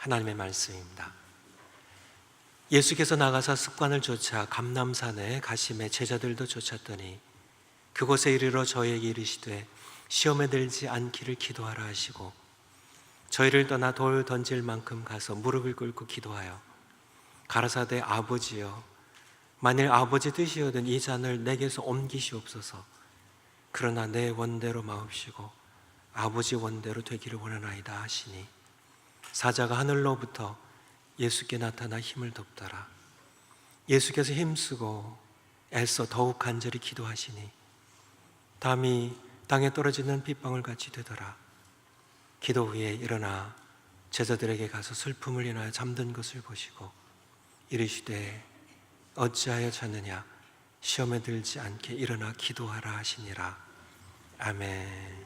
하나님의 말씀입니다. 예수께서 나가사 습관을 쫓아 감람산에 가심에 제자들도 쫓았더니 그곳에 이르러 저희에게 이르시되 시험에 들지 않기를 기도하라 하시고 저희를 떠나 돌 던질 만큼 가서 무릎을 꿇고 기도하여 가라사대 아버지여 만일 아버지 뜻이거든 이 잔을 내게서 옮기시옵소서. 그러나 내 원대로 마옵시고 아버지 원대로 되기를 원하나이다 하시니 사자가 하늘로부터 예수께 나타나 힘을 돕더라. 예수께서 힘쓰고 애써 더욱 간절히 기도하시니 담이 땅에 떨어지는 빗방울 같이 되더라. 기도 후에 일어나 제자들에게 가서 슬픔을 인하여 잠든 것을 보시고 이르시되 어찌하여 잤느냐 시험에 들지 않게 일어나 기도하라 하시니라. 아멘.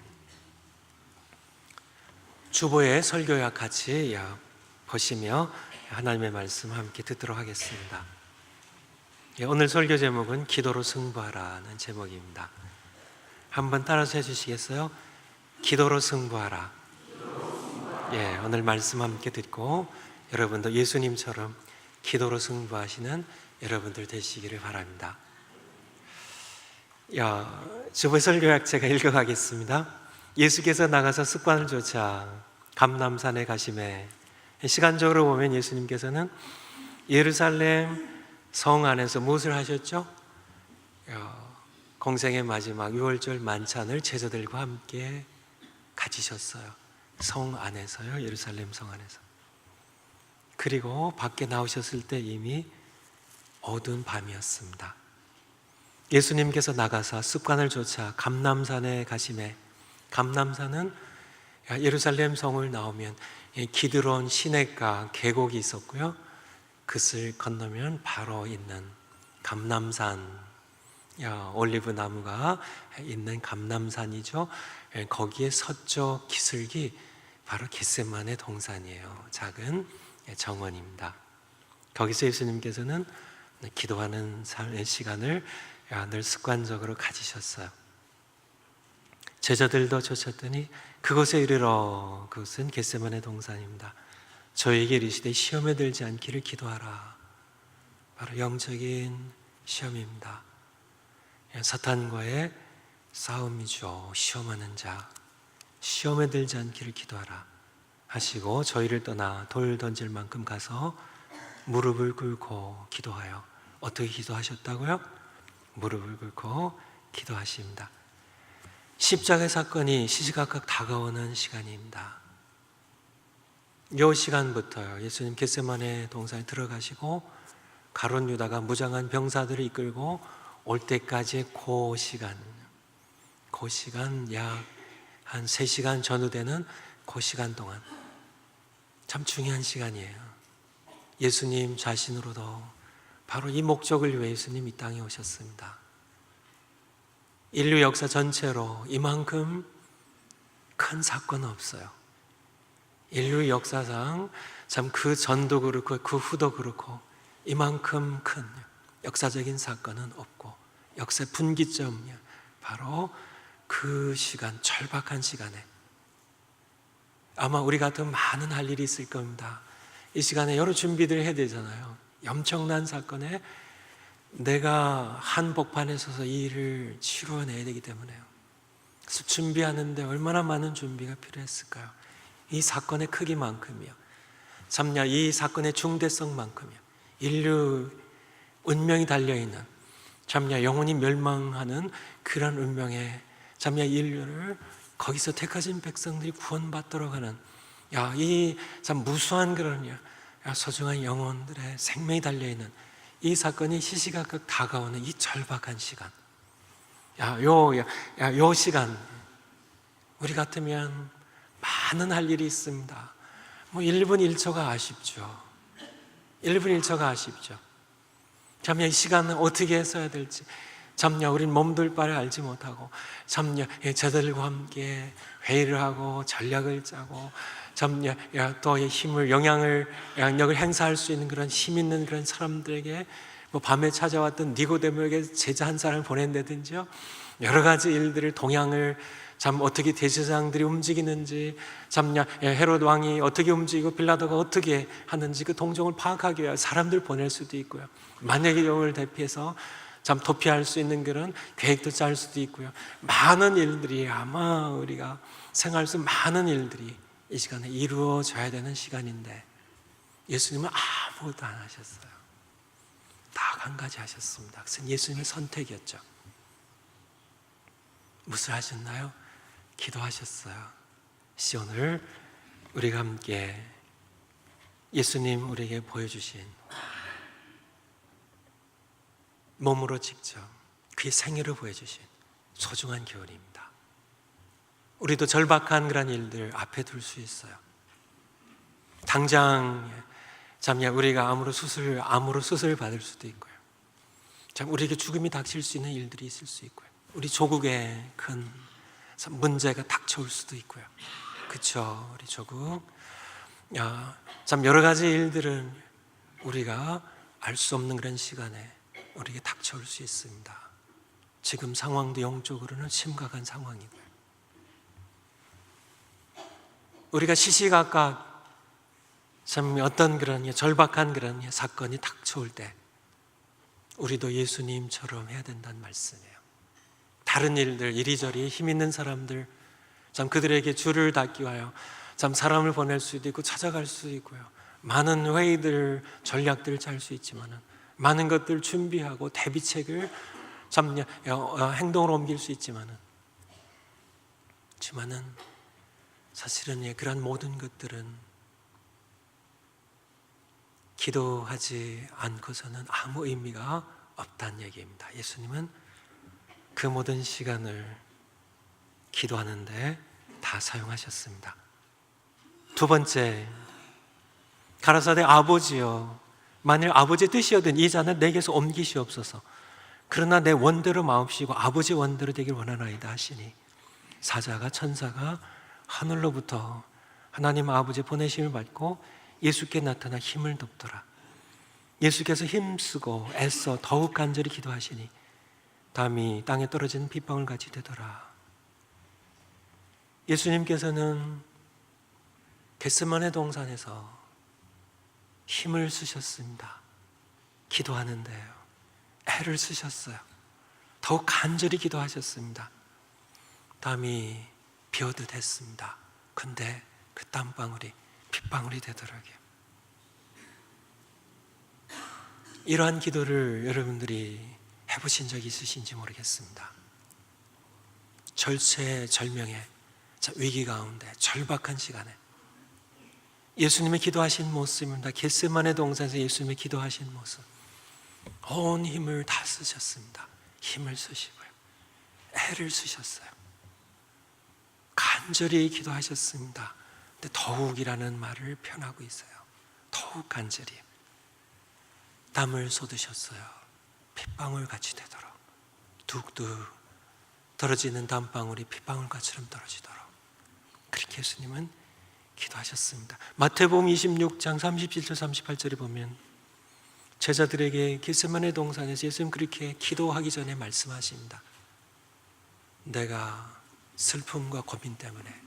주보의 설교와 같이 보시며 하나님의 말씀 함께 듣도록 하겠습니다. 오늘 설교 제목은 기도로 승부하라는 제목입니다. 한번 따라서 해주시겠어요? 기도로 승부하라. 오늘 말씀 함께 듣고 여러분도 예수님처럼 기도로 승부하시는 여러분들 되시기를 바랍니다. 주보의 설교약 제가 읽어가겠습니다. 예수께서 나가서 습관을 쫓아 감람산에 가심에, 시간적으로 보면 예수님께서는 예루살렘 성 안에서 무엇을 하셨죠? 공생의 마지막 유월절 만찬을 제자들과 함께 가지셨어요. 성 안에서요, 예루살렘 성 안에서. 그리고 밖에 나오셨을 때 이미 어두운 밤이었습니다. 예수님께서 나가서 습관을 쫓아 감람산에 가심에, 감람산은 예루살렘 성을 나오면 기드론 시냇가 계곡이 있었고요, 그것을 건너면 바로 있는 감람산, 올리브 나무가 있는 감람산이죠. 거기에 서쪽 기슭이 바로 겟세마네 동산이에요. 작은 정원입니다. 거기서 예수님께서는 기도하는 시간을 늘 습관적으로 가지셨어요. 제자들도 쫓았더니 그곳에 이르러, 그곳은 겟세마네 동산입니다. 저에게 이르시되 시험에 들지 않기를 기도하라. 바로 영적인 시험입니다. 사탄과의 싸움이죠. 시험하는 자, 시험에 들지 않기를 기도하라 하시고 저희를 떠나 돌 던질 만큼 가서 무릎을 꿇고 기도하여, 어떻게 기도하셨다고요? 무릎을 꿇고 기도하십니다. 십자가의 사건이 시시각각 다가오는 시간입니다. 이 시간부터요, 예수님 겟세마네 동산에 들어가시고 가룟 유다가 무장한 병사들을 이끌고 올 때까지의 그 시간 약 한 3시간 전후 되는 그 시간 동안 참 중요한 시간이에요. 예수님 자신으로도 바로 이 목적을 위해 예수님 이 땅에 오셨습니다. 인류 역사 전체로 이만큼 큰 사건은 없어요. 인류 역사상 참 그 전도 그렇고 그 후도 그렇고 이만큼 큰 역사적인 사건은 없고, 역사의 분기점이 바로 그 시간, 절박한 시간에 아마 우리 같은 많은 할 일이 있을 겁니다. 이 시간에 여러 준비들을 해야 되잖아요. 엄청난 사건에 내가 한복판에 서서 이 일을 치루어내야 되기 때문에요. 그래서 준비하는데 얼마나 많은 준비가 필요했을까요? 이 사건의 크기만큼이요, 참냐 이 사건의 중대성만큼이요, 인류 운명이 달려있는, 참냐 영원히 멸망하는 그런 운명에 참냐 인류를 거기서 택하신 백성들이 구원받도록 하는 이 참 무수한 그런 소중한 영혼들의 생명이 달려있는 이 사건이 시시각각 다가오는 이 절박한 시간, 요 시간 우리 같으면 많은 할 일이 있습니다. 1분 1초가 아쉽죠. 1분 1초가 아쉽죠. 참냐 이 시간은 어떻게 써야 될지, 참냐 우린 몸둘 바를 알지 못하고, 참냐 저들과 함께 회의를 하고 전략을 짜고, 참냐 또 힘을 영향력을 행사할 수 있는 그런 힘 있는 그런 사람들에게 밤에 찾아왔던 니고데모에게 제자 한 사람을 보낸다든지요, 여러 가지 일들을 동향을 참 어떻게 대제사장들이 움직이는지, 참 헤롯 왕이 어떻게 움직이고 빌라도가 어떻게 하는지 그 동정을 파악하기 위해 사람들 보낼 수도 있고요. 만약에 영을 대피해서 참 도피할 수 있는 그런 계획도 짤 수도 있고요. 많은 일들이, 아마 우리가 생활 속 많은 일들이 이 시간에 이루어져야 되는 시간인데 예수님은 아무것도 안 하셨어요. 딱 한 가지 하셨습니다. 그것은 예수님의 선택이었죠. 무엇을 하셨나요? 기도하셨어요. 오늘 우리가 함께 예수님 우리에게 보여주신 몸으로 직접 그의 생애를 보여주신 소중한 교훈입니다. 우리도 절박한 그런 일들 앞에 둘 수 있어요. 당장 우리가 암으로 수술 받을 수도 있고요. 우리에게 죽음이 닥칠 수 있는 일들이 있을 수 있고요. 우리 조국에 큰 문제가 닥쳐올 수도 있고요. 그렇죠? 우리 조국 여러 가지 일들은 우리가 알 수 없는 그런 시간에 우리에게 닥쳐올 수 있습니다. 지금 상황도 영적으로는 심각한 상황이고요. 우리가 시시각각 어떤 그런 절박한 그런 사건이 닥쳐올 때 우리도 예수님처럼 해야 된다는 말씀이에요. 다른 일들, 이리저리 힘 있는 사람들, 그들에게 줄을 닫기 위하여 사람을 보낼 수도 있고 찾아갈 수 있고요. 많은 회의들, 전략들을 짤 수 있지만은 많은 것들 준비하고 대비책을 행동으로 옮길 수 있지만은 사실은 그러한 모든 것들은 기도하지 않고서는 아무 의미가 없다는 얘기입니다. 예수님은 그 모든 시간을 기도하는데 다 사용하셨습니다. 두 번째, 가라사대 아버지여, 만일 아버지의 뜻이거든 이 잔을 내게서 옮기시옵소서. 그러나 내 원대로 마옵시고 아버지 원대로 되길 원하나이다 하시니 사자가 천사가 하늘로부터 하나님 아버지 보내심을 받고 예수께 나타나 힘을 돕더라. 예수께서 힘쓰고 애써 더욱 간절히 기도하시니 담이 땅에 떨어지는 빗방울 같이 되더라. 예수님께서는 겟세마네 동산에서 힘을 쓰셨습니다. 기도하는데요. 애를 쓰셨어요. 더욱 간절히 기도하셨습니다. 땀이 비어도 됐습니다. 근데 그 땀방울이 빗방울이 되더라고요. 이러한 기도를 여러분들이 해보신 적이 있으신지 모르겠습니다. 절체절명의 위기 가운데 절박한 시간에 예수님의 기도하신 모습입니다. 겟세마네 동산에서 예수님의 기도하신 모습, 온 힘을 다 쓰셨습니다. 힘을 쓰시고요, 애를 쓰셨어요. 간절히 기도하셨습니다. 근데 더욱이라는 말을 표현하고 있어요. 더욱 간절히 땀을 쏟으셨어요. 핏방울 같이 되도록 뚝뚝 떨어지는 땀방울이 핏방울같이처럼 떨어지도록 그렇게 예수님은 기도하셨습니다. 마태복음 26장 37절 38절에 보면 제자들에게 겟세마네 동산에서 예수님 그렇게 기도하기 전에 말씀하십니다. 내가 슬픔과 고민 때문에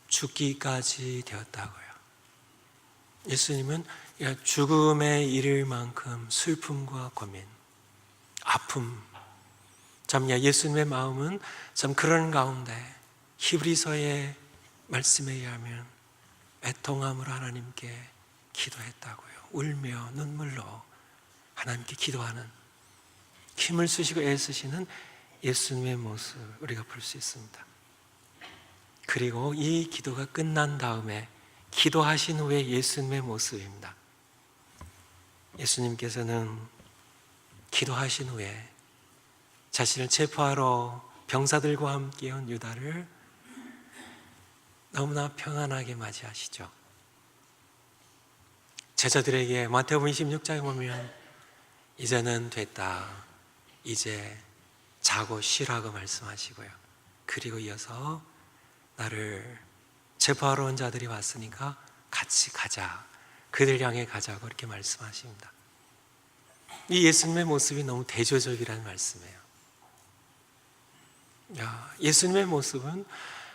죽기까지 되었다고요. 예수님은 죽음에 이를 만큼 슬픔과 고민, 아픔, 예수님의 마음은 그런 가운데 히브리서의 말씀에 의하면 애통함으로 하나님께 기도했다고요. 울며 눈물로 하나님께 기도하는, 힘을 쓰시고 애쓰시는 예수님의 모습 우리가 볼 수 있습니다. 그리고 이 기도가 끝난 다음에 기도하신 후에 예수님의 모습입니다. 예수님께서는 기도하신 후에 자신을 체포하러 병사들과 함께 온 유다를 너무나 평안하게 맞이하시죠. 제자들에게 마태복음 26장에 보면 이제는 됐다, 이제 자고 쉬라고 말씀하시고요. 그리고 이어서 나를 체포하러 온 자들이 왔으니까 같이 가자, 그들 향해 가자고 이렇게 말씀하십니다. 이 예수님의 모습이 너무 대조적이라는 말씀이에요. 예수님의 모습은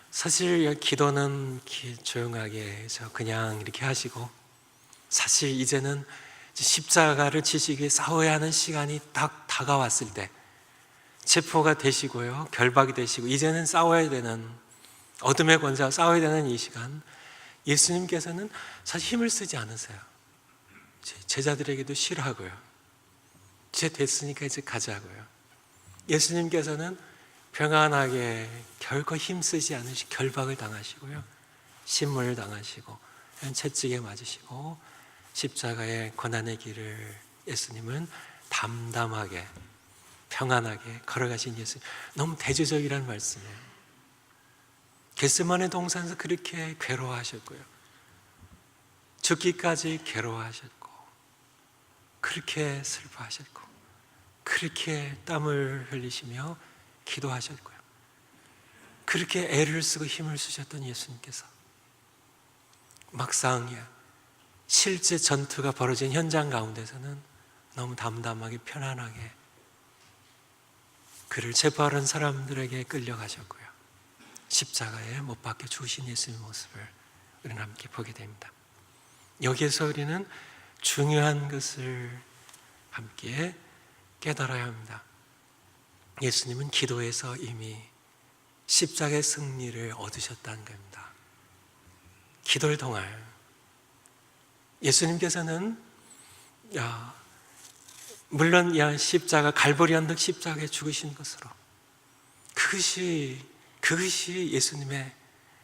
사실 기도는 조용하게 그냥 이렇게 하시고, 사실 이제는 십자가를 지시기 위해 싸워야 하는 시간이 딱 다가왔을 때 체포가 되시고요, 결박이 되시고 이제는 싸워야 되는, 어둠의 권세와 싸워야 되는 이 시간, 예수님께서는 사실 힘을 쓰지 않으세요. 제자들에게도 싫어하고요, 이제 됐으니까 이제 가자고요. 예수님께서는 평안하게 결코 힘쓰지 않으시 결박을 당하시고요, 신문을 당하시고 채찍에 맞으시고 십자가의 고난의 길을 예수님은 담담하게 평안하게 걸어가신 예수님, 너무 대조적이라는 말씀이에요. 겟세마네 동산에서 그렇게 괴로워하셨고요, 죽기까지 괴로워하셨고, 그렇게 슬퍼하셨고, 그렇게 땀을 흘리시며 기도하셨고요, 그렇게 애를 쓰고 힘을 쓰셨던 예수님께서 막상 실제 전투가 벌어진 현장 가운데서는 너무 담담하게 편안하게 그를 체포하는 사람들에게 끌려가셨고요, 십자가에 못 박혀 죽으신 예수님의 모습을 우리는 함께 보게 됩니다. 여기에서 우리는 중요한 것을 함께 깨달아야 합니다. 예수님은 기도에서 이미 십자가의 승리를 얻으셨다는 겁니다. 기도를 통하여 예수님께서는 물론 십자가, 갈보리 언덕 십자가에 죽으신 것으로 그것이 예수님의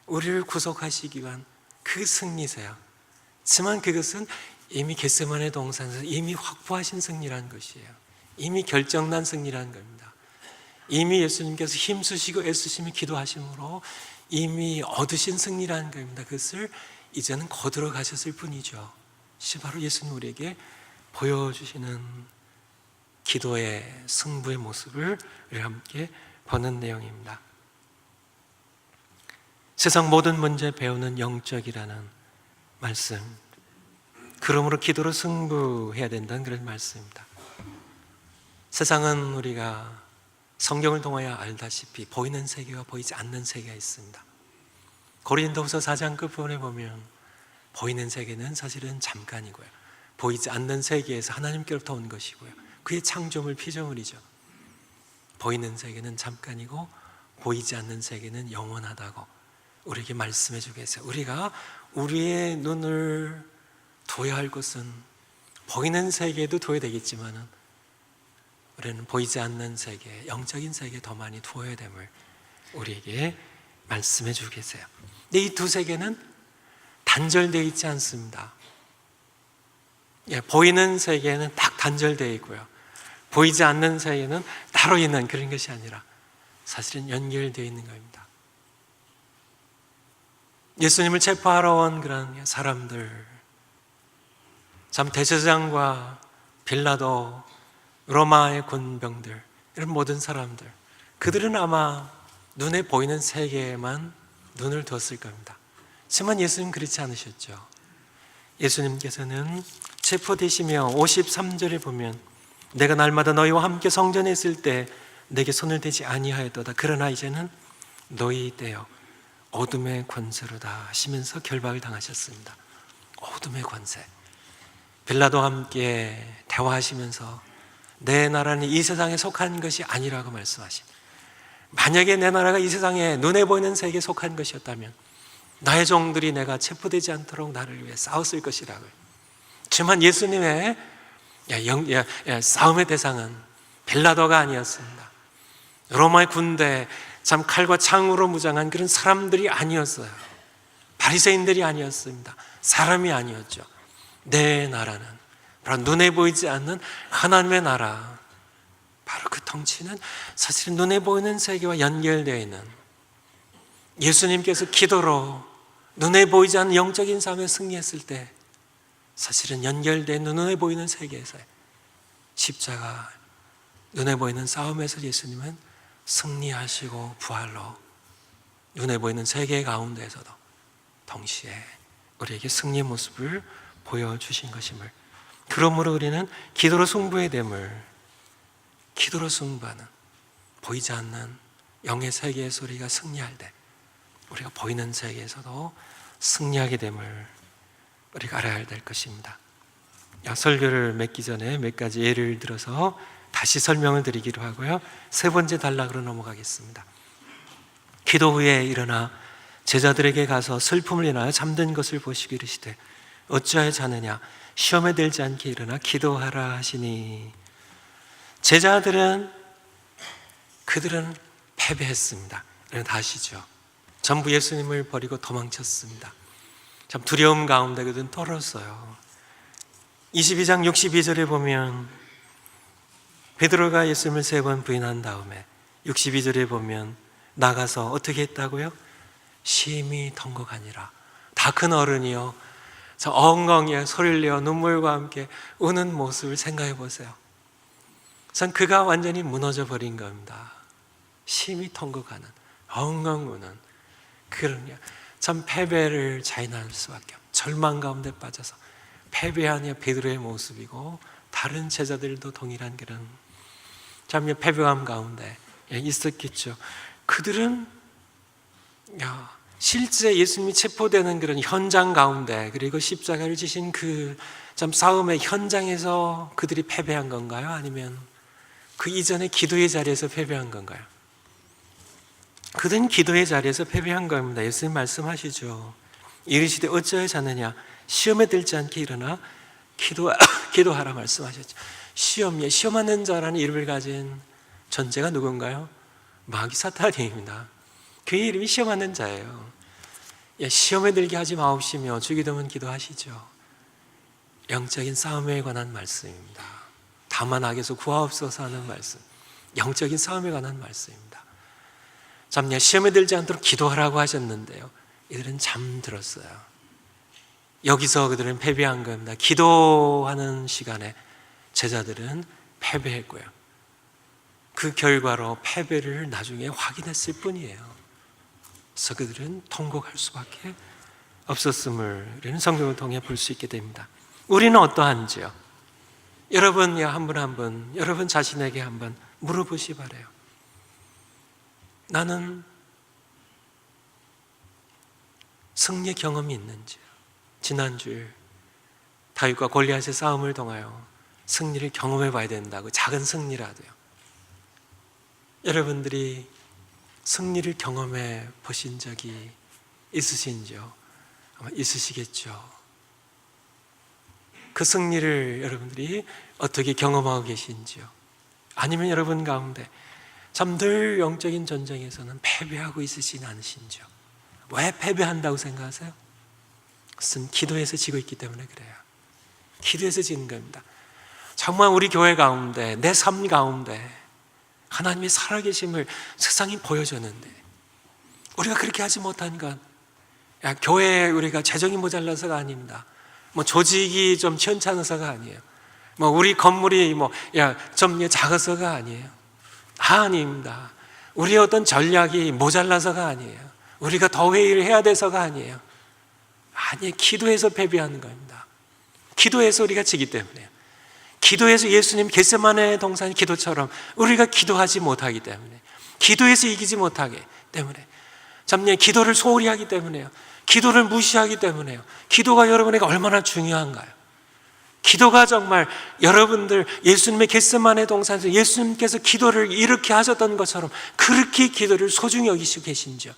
우리를 구속하시기 위한 그 승리세요. 하지만 그것은 이미 겟세마네 동산에서 이미 확보하신 승리라는 것이에요. 이미 결정난 승리라는 겁니다. 이미 예수님께서 힘쓰시고 애쓰시며 기도하심으로 이미 얻으신 승리라는 겁니다. 그것을 이제는 거두러 가셨을 뿐이죠. 바로 예수님 우리에게 보여주시는 기도의 승부의 모습을 우리 함께 보는 내용입니다. 세상 모든 문제 배우는 영적이라는 말씀, 그러므로 기도로 승부해야 된다는 그런 말씀입니다. 세상은 우리가 성경을 통하여 알다시피 보이는 세계와 보이지 않는 세계가 있습니다. 고린도후서 4장 끝부분에 보면 보이는 세계는 사실은 잠깐이고요, 보이지 않는 세계에서 하나님께로부터 온 것이고요, 그의 창조물 피조물이죠. 보이는 세계는 잠깐이고 보이지 않는 세계는 영원하다고 우리에게 말씀해 주고 계세요. 우리가 우리의 눈을 둬야 할 것은 보이는 세계에도 둬야 되겠지만 우리는 보이지 않는 세계, 영적인 세계에 더 많이 두어야 됨을 우리에게 말씀해 주고 계세요. 근데 이 두 세계는 단절되어 있지 않습니다. 보이는 세계는 딱 단절되어 있고요, 보이지 않는 세계는 따로 있는 그런 것이 아니라 사실은 연결되어 있는 겁니다. 예수님을 체포하러 온 그런 사람들, 참 대제사장과 빌라도, 로마의 군병들, 이런 모든 사람들, 그들은 아마 눈에 보이는 세계에만 눈을 뒀을 겁니다. 하지만 예수님 그렇지 않으셨죠. 예수님께서는 체포되시며 53절에 보면 내가 날마다 너희와 함께 성전에 있을 때 내게 손을 대지 아니하였도다. 그러나 이제는 너희 때요 어둠의 권세로다 하시면서 결박을 당하셨습니다. 어둠의 권세. 빌라도와 함께 대화하시면서 내 나라는 이 세상에 속한 것이 아니라고 말씀하십니다. 만약에 내 나라가 이 세상에 눈에 보이는 세계에 속한 것이었다면 나의 종들이 내가 체포되지 않도록 나를 위해 싸웠을 것이라고요. 하지만 예수님의 싸움의 대상은 빌라도가 아니었습니다. 로마의 군대, 참 칼과 창으로 무장한 그런 사람들이 아니었어요. 바리새인들이 아니었습니다. 사람이 아니었죠. 내 나라는 바로 눈에 보이지 않는 하나님의 나라, 바로 그 통치는 사실은 눈에 보이는 세계와 연결되어 있는, 예수님께서 기도로 눈에 보이지 않는 영적인 삶에 승리했을 때 사실은 연결된 눈에 보이는 세계에서 십자가, 눈에 보이는 싸움에서 예수님은 승리하시고 부활로 눈에 보이는 세계 가운데에서도 동시에 우리에게 승리의 모습을 보여주신 것임을, 그러므로 우리는 기도로 승부해야 됨을, 기도로 승부하는, 보이지 않는 영의 세계에서 우리가 승리할 때 우리가 보이는 세계에서도 승리하게 됨을 우리가 알아야 될 것입니다. 설교를 맺기 전에 몇 가지 예를 들어서 다시 설명을 드리기로 하고요, 세 번째 단락으로 넘어가겠습니다. 기도 후에 일어나 제자들에게 가서 슬픔을 인하여 잠든 것을 보시고 이르시되 어찌하여 자느냐, 시험에 들지 않게 일어나 기도하라 하시니. 제자들은 그들은 패배했습니다. 다 아시죠? 전부 예수님을 버리고 도망쳤습니다. 참 두려움 가운데 그들은 떨었어요. 22장 62절에 보면 베드로가 예수님을 3번 부인한 다음에 62절에 보면 나가서 어떻게 했다고요? 심히 통곡하니라. 다 큰 어른이요, 저 엉엉이 소리를 내어 눈물과 함께 우는 모습을 생각해 보세요. 전 그가 완전히 무너져 버린 겁니다. 심히 통곡하는, 엉엉 우는 그런, 참 패배를 자인할 수밖에 없는, 절망 가운데 빠져서 패배한 베드로의 모습이고 다른 제자들도 동일한 그런 참 패배감 가운데 있었겠죠. 그들은 실제 예수님이 체포되는 그런 현장 가운데, 그리고 십자가를 지신 그 참 싸움의 현장에서 그들이 패배한 건가요? 아니면 그 이전에 기도의 자리에서 패배한 건가요? 그들은 기도의 자리에서 패배한 겁니다. 예수님 말씀하시죠. 이르시되 어찌하여 자느냐, 시험에 들지 않게 일어나 기도하라 말씀하셨죠. 시험하는 자라는 이름을 가진 존재가 누군가요? 마귀 사탄입니다. 그의 이름이 시험하는 자예요. 시험에 들게 하지 마옵시며 주기도문 기도하시죠. 영적인 싸움에 관한 말씀입니다. 다만 악에서 구하옵소서 하는 말씀, 영적인 싸움에 관한 말씀입니다. 참 시험에 들지 않도록 기도하라고 하셨는데요, 이들은 잠들었어요. 여기서 그들은 패배한 겁니다. 기도하는 시간에 제자들은 패배했고요, 그 결과로 패배를 나중에 확인했을 뿐이에요. 그래서 그들은 통곡할 수밖에 없었음을 우리는 성경을 통해 볼 수 있게 됩니다. 우리는 어떠한지요? 여러분 한 분 한 분 여러분 자신에게 한번 물어보시 바라요. 나는 승리 경험이 있는지요? 지난주에 다윗과 골리앗의 싸움을 통하여 승리를 경험해 봐야 된다고, 작은 승리라도요. 여러분들이 승리를 경험해 보신 적이 있으신지요? 아마 있으시겠죠. 그 승리를 여러분들이 어떻게 경험하고 계신지요? 아니면 여러분 가운데 참 늘 영적인 전쟁에서는 패배하고 있으시지 않으신지요? 왜 패배한다고 생각하세요? 그것은 기도에서 지고 있기 때문에 그래요. 기도에서 지는 겁니다. 정말 우리 교회 가운데, 내 삶 가운데 하나님의 살아계심을 세상이 보여줬는데 우리가 그렇게 하지 못한 건, 교회에 우리가 재정이 모자라서가 아닙니다. 조직이 좀 시원찮아서가 아니에요. 우리 건물이 좀 작아서가 아니에요. 아닙니다. 우리의 어떤 전략이 모자라서가 아니에요. 우리가 더 회의를 해야 돼서가 아니에요. 아니에요. 기도해서 패배하는 겁니다. 기도해서 우리가 지기 때문에요. 기도해서 예수님 겟세마네 동산 기도처럼 우리가 기도하지 못하기 때문에, 기도해서 이기지 못하기 때문에, 기도를 소홀히 하기 때문에요. 기도를 무시하기 때문에요. 기도가 여러분에게 얼마나 중요한가요? 기도가 정말 여러분들 예수님의 겟세마네 동산에서 예수님께서 기도를 이렇게 하셨던 것처럼 그렇게 기도를 소중히 여기시고 계신지요?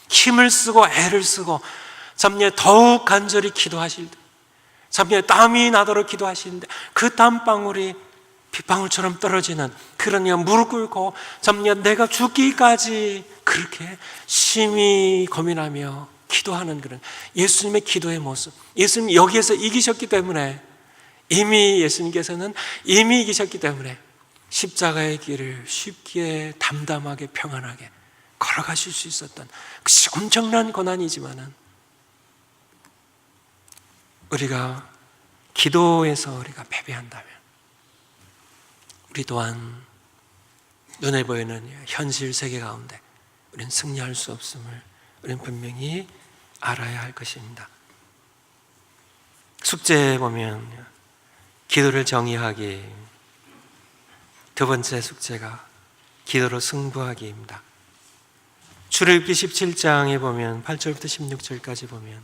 힘을 쓰고 애를 쓰고 더욱 간절히 기도하실 때, 땀이 나도록 기도하시는데 그 땀방울이 빗방울처럼 떨어지는 그런 무릎 꿇고 내가 죽기까지 그렇게 심히 고민하며 기도하는 그런 예수님의 기도의 모습. 예수님 여기에서 이기셨기 때문에, 예수님께서는 이미 이기셨기 때문에 십자가의 길을 쉽게 담담하게 평안하게 걸어가실 수 있었던, 그것이 엄청난 고난이지만은 우리가 기도에서 우리가 패배한다면 우리 또한 눈에 보이는 현실 세계 가운데 우리는 승리할 수 없음을 우리는 분명히 알아야 할 것입니다. 숙제에 보면 기도를 정의하기, 두 번째 숙제가 기도로 승부하기입니다. 출애굽기 17장에 보면 8절부터 16절까지 보면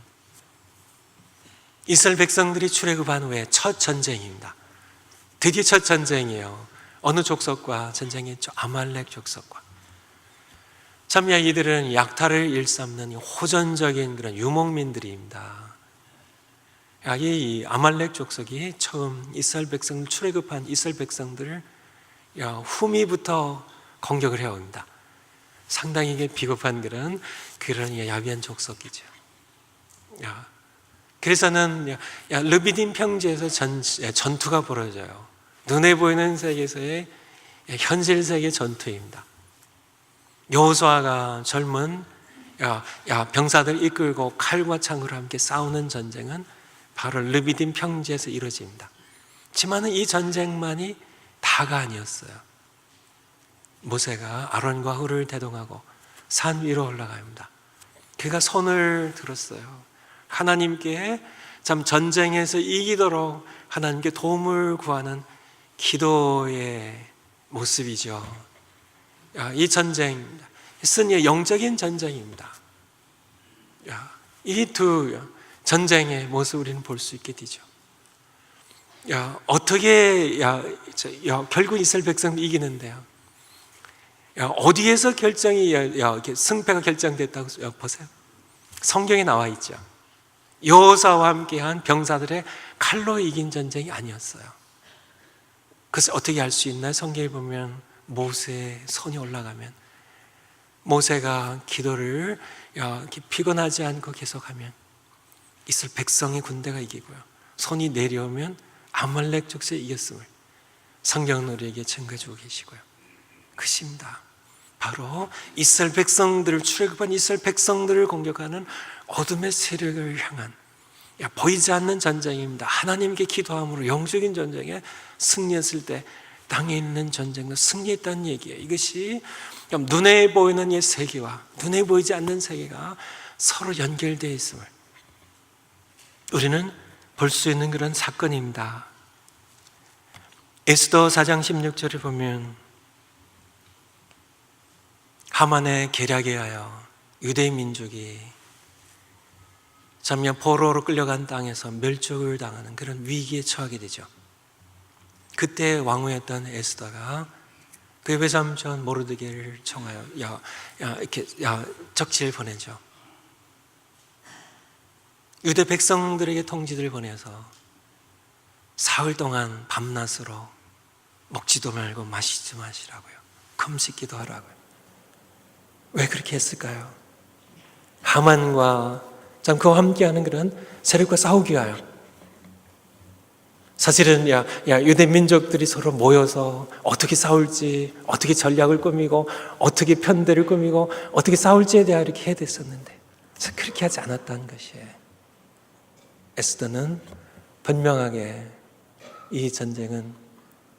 이스라엘 백성들이 출애굽한 후에 첫 전쟁입니다. 드디어 첫 전쟁이에요. 어느 족속과 전쟁했죠? 아말렉 족속과. 참 이들은 약탈을 일삼는 호전적인 그런 유목민들입니다. 이 아말렉 족속이 처음 이스라엘 백성을 출애굽한 이스라엘 백성들을 후미부터 공격을 해옵니다. 상당히 비겁한 그런 야비한 족속이죠. 그래서는 르비딤 평지에서 전투가 벌어져요. 눈에 보이는 세계에서의 현실 세계 전투입니다. 여호수아가 젊은 병사들 이끌고 칼과 창으로 함께 싸우는 전쟁은 바로 르비딤 평지에서 이루어집니다. 하지만 이 전쟁만이 다가 아니었어요. 모세가 아론과 훌을 대동하고 산 위로 올라갑니다. 그가 손을 들었어요. 하나님께 참 전쟁에서 이기도록 하나님께 도움을 구하는 기도의 모습이죠. 이 전쟁, 승리의 영적인 전쟁입니다. 이 두 전쟁의 모습을 우리는 볼 수 있게 되죠. 어떻게 결국 이스라엘 백성이 이기는데요. 어디에서 승패가 결정됐다고 보세요. 성경에 나와 있죠. 여호사와 함께한 병사들의 칼로 이긴 전쟁이 아니었어요. 그래서 어떻게 알 수 있나요? 성경에 보면 모세의 손이 올라가면 모세가 기도를 피곤하지 않고 계속하면 이스라엘 백성의 군대가 이기고요. 손이 내려오면 아말렉 족속이 이겼음을 성경은 우리에게 증거해주고 계시고요. 그것입니다. 바로 이스라엘 백성들을 출애굽한 이스라엘 백성들을 공격하는 어둠의 세력을 향한 보이지 않는 전쟁입니다. 하나님께 기도함으로 영적인 전쟁에 승리했을 때 땅에 있는 전쟁도 승리했다는 얘기예요. 이것이 눈에 보이는 이 세계와 눈에 보이지 않는 세계가 서로 연결되어 있음을 우리는 볼 수 있는 그런 사건입니다. 에스더 4장 16절을 보면 하만의 계략에 의하여 유대 민족이 잠깐 포로로 끌려간 땅에서 멸족을 당하는 그런 위기에 처하게 되죠. 그때 왕후였던 에스더가 그 외삼촌 모르드게를 청하여 적지를 보내죠. 유대 백성들에게 통지를 보내서 사흘 동안 밤낮으로 먹지도 말고 마시지 마시라고요. 금식 기도하라고요. 왜 그렇게 했을까요? 하만과 그와 함께하는 그런 세력과 싸우기 위하여. 사실은 유대 민족들이 서로 모여서 어떻게 싸울지, 어떻게 전략을 꾸미고, 어떻게 편대를 꾸미고, 어떻게 싸울지에 대하여 이렇게 해야 됐었는데 그렇게 하지 않았다는 것이에요. 에스더는 분명하게 이 전쟁은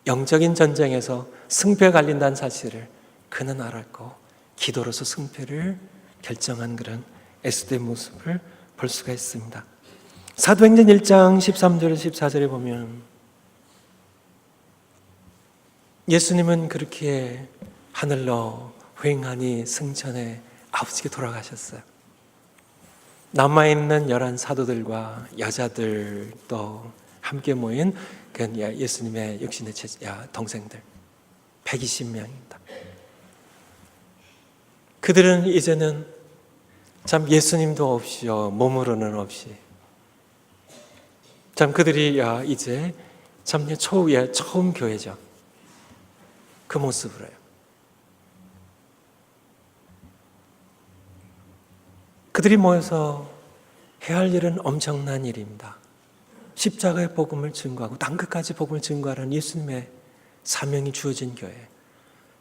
영적인 전쟁에서 승패가 갈린다는 사실을 그는 알았고 기도로서 승패를 결정한 그런 에스더의 모습을 볼 수가 있습니다. 사도행전 1장 13절 14절에 보면 예수님은 그렇게 하늘로 횡하니 승천해 아버지께 돌아가셨어요. 남아있는 11 사도들과 여자들도 함께 모인 예수님의 육신의 동생들 120명입니다. 그들은 이제는 참 예수님도 없이요, 몸으로는 없이 참 그들이 이제 참 처음 교회죠. 그 모습으로요. 그들이 모여서 해야 할 일은 엄청난 일입니다. 십자가의 복음을 증거하고 땅끝까지 복음을 증거하는 예수님의 사명이 주어진 교회.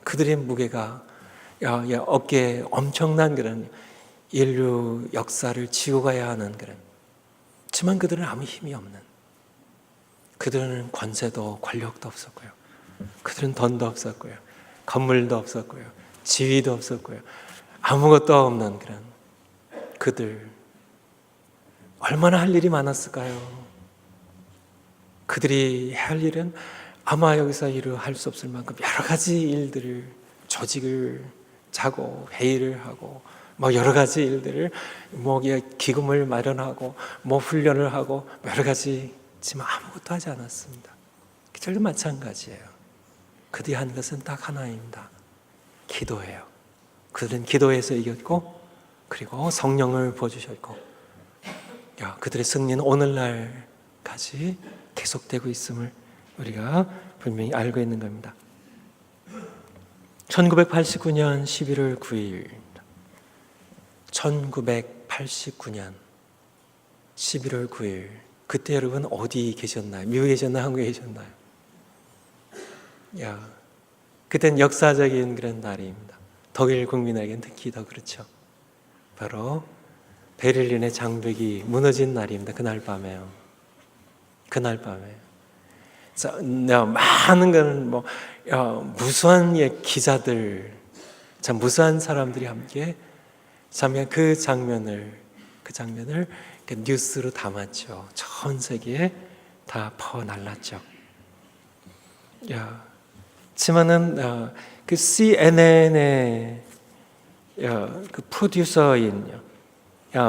그들의 무게가 어깨에 엄청난 그런 인류 역사를 지고 가야 하는 그런. 하지만 그들은 아무 힘이 없는. 그들은 권세도 권력도 없었고요. 그들은 돈도 없었고요. 건물도 없었고요. 지위도 없었고요. 아무것도 없는 그런 그들. 얼마나 할 일이 많았을까요? 그들이 해야 할 일은 아마 여기서 할 수 없을 만큼 여러 가지 일들을, 조직을 짜고 회의를 하고 뭐 여러 가지 일들을 뭐 기금을 마련하고 뭐 훈련을 하고 여러 가지 지만 아무것도 하지 않았습니다. 저도 마찬가지예요. 그들이 한 것은 딱 하나입니다. 기도예요. 그들은 기도해서 이겼고 그리고 성령을 부어주셨고 그들의 승리는 오늘날까지 계속되고 있음을 우리가 분명히 알고 있는 겁니다. 1989년 11월 9일 1989년 11월 9일 그때 여러분 어디 계셨나요? 미국에 계셨나요? 한국에 계셨나요? 그때는 역사적인 그런 날입니다. 독일 국민에게는 특히 더 그렇죠. 바로 베를린의 장벽이 무너진 날입니다. 그날 밤에요. 그날 밤에 많은 건 무수한 기자들, 참 무수한 사람들이 함께 참 그 장면을 뉴스로 담았죠. 전 세계에 다 퍼날랐죠. 하지만은 그 CNN의 그 프로듀서인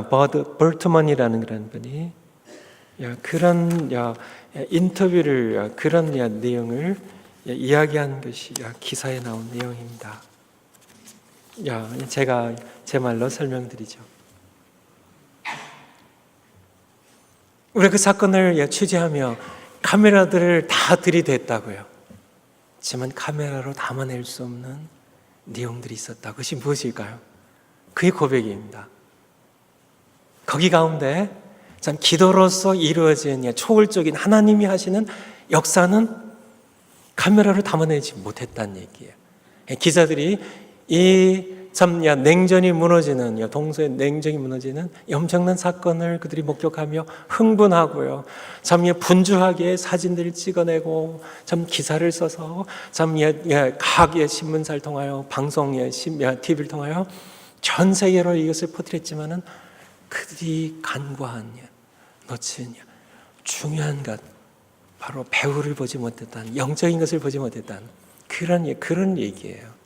버드 벌트먼이라는 그런 분이 그런 인터뷰를 그런 내용을 이야기한 것이 기사에 나온 내용입니다. 제가 제 말로 설명드리죠. 우리가 그 사건을 취재하며 카메라들을 다 들이댔다고요. 하지만 카메라로 담아낼 수 없는 내용들이 있었다. 그것이 무엇일까요? 그의 고백입니다. 거기 가운데 참 기도로서 이루어진 초월적인 하나님이 하시는 역사는 카메라로 담아내지 못했다는 얘기예요. 기자들이 이 참 냉전이 무너지는 동서의 냉전이 무너지는 엄청난 사건을 그들이 목격하며 흥분하고요. 참 분주하게 사진들을 찍어내고 참 기사를 써서 참 각 신문사를 통하여 방송 TV를 통하여 전 세계로 이것을 퍼뜨렸지만은 그들이 간과한 놓친 중요한 것 바로 배후를 보지 못했다는 영적인 것을 보지 못했다는 그런 얘기예요.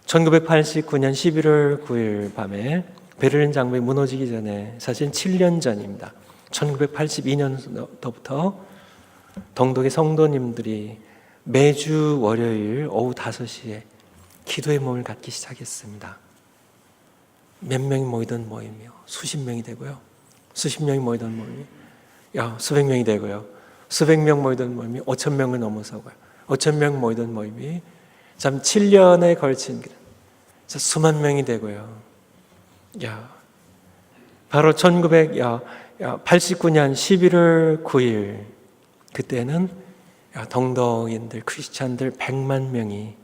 1989년 11월 9일 밤에 베를린 장벽이 무너지기 전에 사실 7년 전입니다. 1982년도부터 동독의 성도님들이 매주 월요일 오후 5시에 기도의 몸을 갖기 시작했습니다. 몇 명이 모이던 모임이요. 수십 명이 되고요. 수십 명이 모이던 모임이 수백 명이 되고요. 수백 명 모이던 모임이 5천 명을 넘어서고요. 5천 명 모이던 모임이 참 7년에 걸친 수만 명이 되고요. 바로 1989년 11월 9일 그때는 동독인들 크리스찬들 100만 명이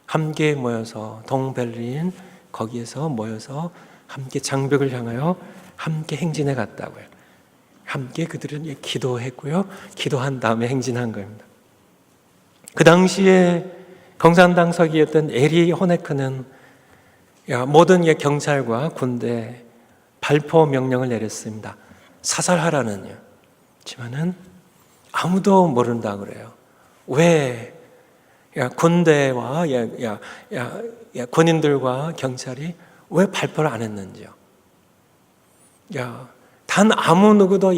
함께 모여서 동베를린 거기에서 모여서 함께 장벽을 향하여 함께 행진해 갔다고요. 함께 그들은 기도했고요. 기도한 다음에 행진한 겁니다. 그 당시에共産당 서기였던 에리 호네크는 모든 경찰과 군대 발포 명령을 내렸습니다. 사살하라는요. 하지만은 아무도 모른다 그래요. 왜 군대와 군인들과 경찰이 왜 발포를 안 했는지요. 단 아무 누구도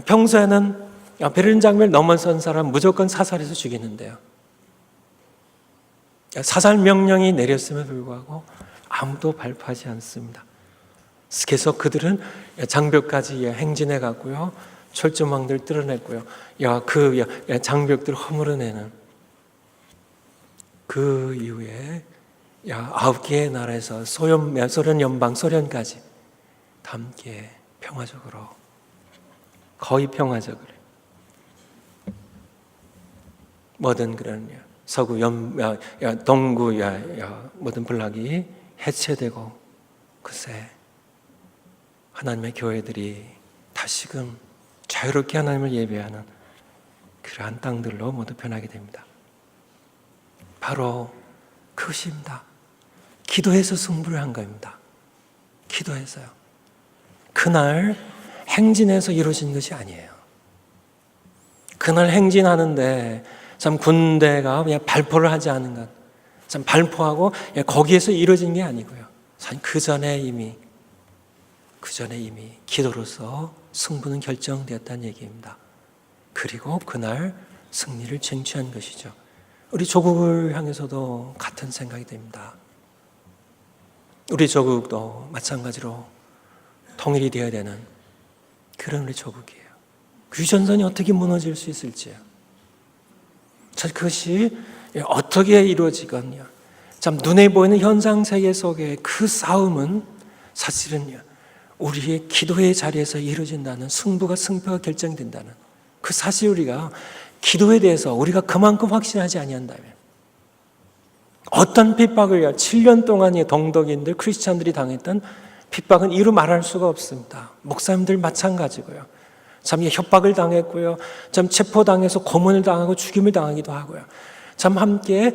평소에는 베를린 장벽을 넘어선 사람 무조건 사살해서 죽이는데요. 사살 명령이 내렸음에도 불구하고 아무도 발포하지 않습니다. 계속 그들은 장벽까지 행진해 갔고요. 철조망들 뚫어냈고요. 그 장벽들을 허물어내는 그 이후에 9개의 나라에서 소련 연방, 소련까지 다 함께 평화적으로 거의 평화적으로 모든 그런 서구 동구 모든 블락이 해체되고 그새 하나님의 교회들이 다시금 자유롭게 하나님을 예배하는 그러한 땅들로 모두 변하게 됩니다. 바로 그것입니다. 기도해서 승부를 한 겁니다. 기도해서요. 그날 행진해서 이루어진 것이 아니에요. 그날 행진하는데 참 군대가 그냥 발포를 하지 않은 것, 참 발표하고 거기에서 이루어진 게 아니고요. 그 전에 이미 기도로서 승부는 결정되었다는 얘기입니다. 그리고 그날 승리를 쟁취한 것이죠. 우리 조국을 향해서도 같은 생각이 됩니다. 우리 조국도 마찬가지로 통일이 되어야 되는 그런 우리 조국이에요. 유전선이 어떻게 무너질 수 있을지요. 참 그것이 어떻게 이루어지건요. 참 눈에 보이는 현상 세계 속의 그 싸움은 사실은요, 우리의 기도의 자리에서 이루어진다는 승부가 결정된다는 그 사실, 우리가 기도에 대해서 우리가 그만큼 확신하지 아니한다면 어떤 핍박을요, 7년 동안의 동덕인들 크리스찬들이 당했던 핍박은 이루 말할 수가 없습니다. 목사님들 마찬가지고요. 참 협박을 당했고요. 참 체포당해서 고문을 당하고 죽임을 당하기도 하고요. 참 함께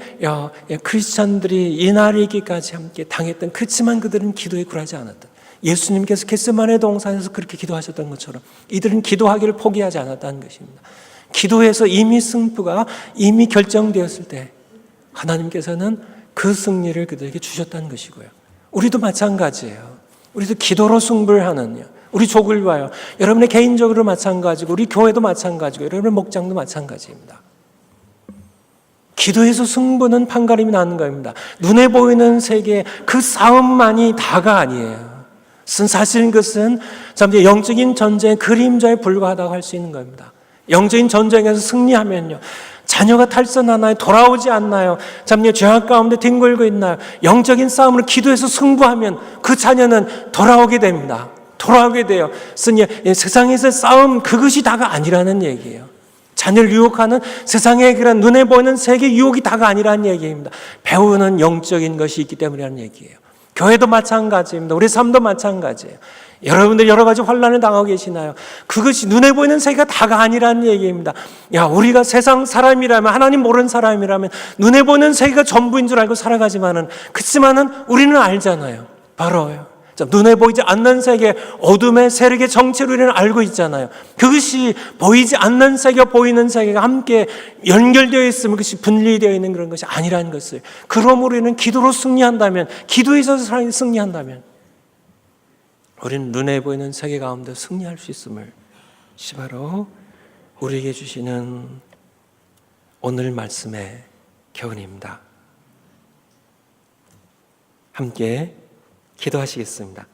크리스찬들이 이날이기까지 함께 당했던, 그렇지만 그들은 기도에 굴하지 않았던, 예수님께서 겟세마네 동산에서 그렇게 기도하셨던 것처럼 이들은 기도하기를 포기하지 않았다는 것입니다. 기도에서 이미 승부가 이미 결정되었을 때 하나님께서는 그 승리를 그들에게 주셨다는 것이고요. 우리도 마찬가지예요. 우리도 기도로 승부를 하는, 우리 족을 봐요. 여러분의 개인적으로 마찬가지고 우리 교회도 마찬가지고 여러분의 목장도 마찬가지입니다. 기도에서 승부는 판가름이 나는 겁니다. 눈에 보이는 세계 그 싸움만이 다가 아니에요. 사실은 그것은 참 영적인 전쟁의 그림자에 불과하다고 할 수 있는 겁니다. 영적인 전쟁에서 승리하면요, 자녀가 탈선하나요? 돌아오지 않나요? 참 죄악 가운데 뒹굴고 있나요? 영적인 싸움으로 기도해서 승부하면 그 자녀는 돌아오게 됩니다. 돌아오게 돼요. 세상에서 싸움 그것이 다가 아니라는 얘기예요. 자녀를 유혹하는 세상의 그런 눈에 보이는 세계 유혹이 다가 아니라는 얘기입니다. 배우는 영적인 것이 있기 때문이라는 얘기예요. 교회도 마찬가지입니다. 우리 삶도 마찬가지예요. 여러분들 여러 가지 환난을 당하고 계시나요? 그것이 눈에 보이는 세계가 다가 아니라는 얘기입니다. 우리가 세상 사람이라면, 하나님 모르는 사람이라면 눈에 보이는 세계가 전부인 줄 알고 살아가지만은, 그렇지만은 우리는 알잖아요. 바로요. 눈에 보이지 않는 세계, 어둠의 세력의 정체로 우리는 알고 있잖아요. 그것이 보이지 않는 세계, 보이는 세계가 함께 연결되어 있으면 그것이 분리되어 있는 그런 것이 아니라는 것을, 그러므로 우리는 기도로 승리한다면, 기도에 있어서 승리한다면 우리는 눈에 보이는 세계 가운데 승리할 수 있음을 바로 우리에게 주시는 오늘 말씀의 교훈입니다. 함께 기도하시겠습니다.